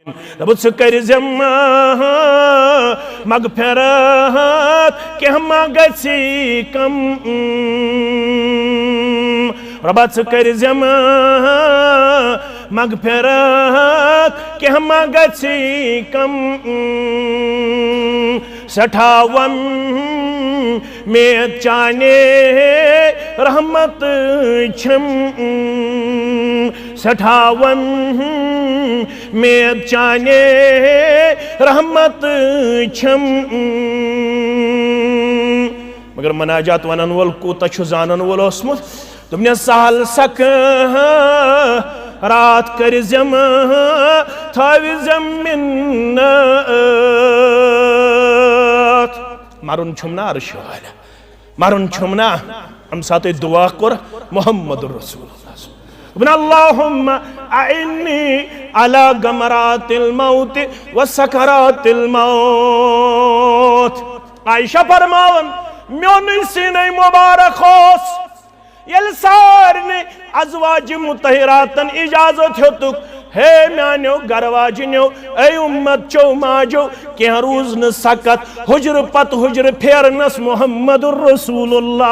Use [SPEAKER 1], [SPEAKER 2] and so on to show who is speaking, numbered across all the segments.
[SPEAKER 1] दबुत कर मगफिरत कह गसी कम रबा कर मगफिरत कह गसी कम सठावन में चाने रहमत छम सठावन में चाने रहमत छम मगर मनाजात वनन वोल कूता जानन वोल ओसमुत तुमने सहल सक रात कर थविजम मिन्नत मारुन छुमना अर्श वाला मारुन छुमना हम साथ दुआ कर मोहम्मद रसूलुल्लाह अल्लाहुम्मा अइन्नी अला गमरातिल मौत व सकरातिल मौत आयशा फरमावन म्योन सीने मुबारक होस यल सारने अज़वाज मुतहरातन इजाजत होतुक हे म्यानो गरवाजिनो ए उम्मत चो माजो क्या रोज न सकत हुजर पत हुजर फेरनस मुहम्मदुर रसूलुल्लाह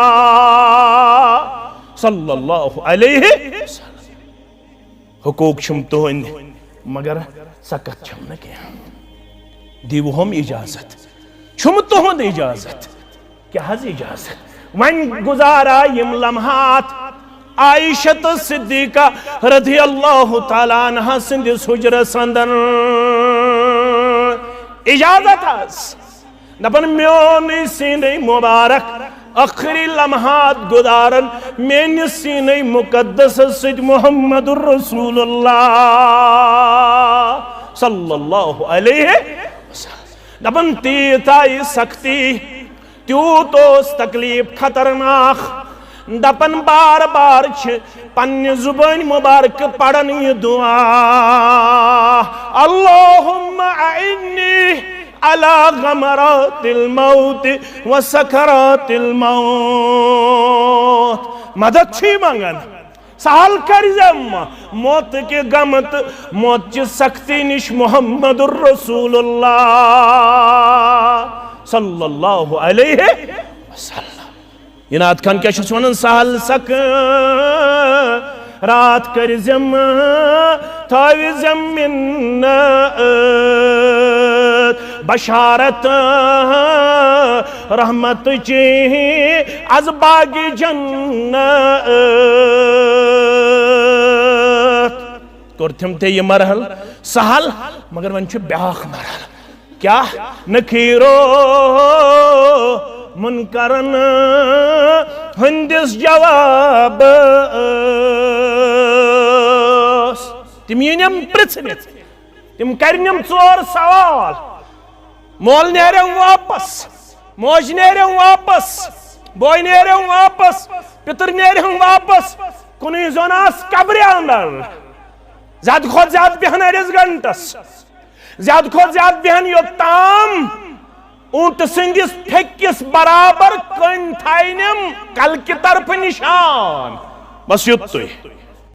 [SPEAKER 1] सल्लल्लाहु अलैहि वसल्लम हुकूक छुम तुहंद मगर सकत छुम न क्या दीव हम इजाजत छुम तुहंद इजाजत क्या हज इजाजत वन गुजारा यम लम्हात आयशत सिद्दीका रज़ी अल्लाहु ताला अन्हा सिंदिस हुजरस अंदर इजाजत दपन म्योन सीने मुबारक आखिरी लम्हात गुजारन मेन सीने मुकद्दस सिद मुहम्मदुर रसूलुल्लाह सल्लल्लाहु अलैहि वसल्लम दपन तीताई सख्ती त्यूतोस तकलीफ खतरनाक दपन बार बार पन्ने जुबान मुबारक पढ़न ये दुआ अल्लाहुम्मा अइन्नी अला गमरातिल मौत व सकरातिल मौत मदद छी मंगन सहल कर मौत के गमत मौत की सख्ती निश मुहम्मदुर रसूलुल्लाह सल्लल्लाहु अलैहि वसल्लम इनात खान क्या वन सहल सक रात कर थविजम मिन्नत बशारत रहमत ची अज बागी जन्नत कोरथिम ते ये मरहल सहल मगर वन ब्याख मरहल क्या नखीरो मुनकरन हंदिस जवाब तिम यम पृथ्वी तिम करनम चोर सवाल मोल नेरम वापस मोज नेरम वापस बोय नेरम वापस पितर नेरम वापस कुनी जोनास कब्र अंदर ज्यादा खोद ज्यादा बेहन अड़िस घंटस ज्यादा खोद ज्यादा बेहन योत्ताम ऊंट सिंगिस फेकिस बराबर कन थाइनम कल की तरफ निशान बस युत्तुई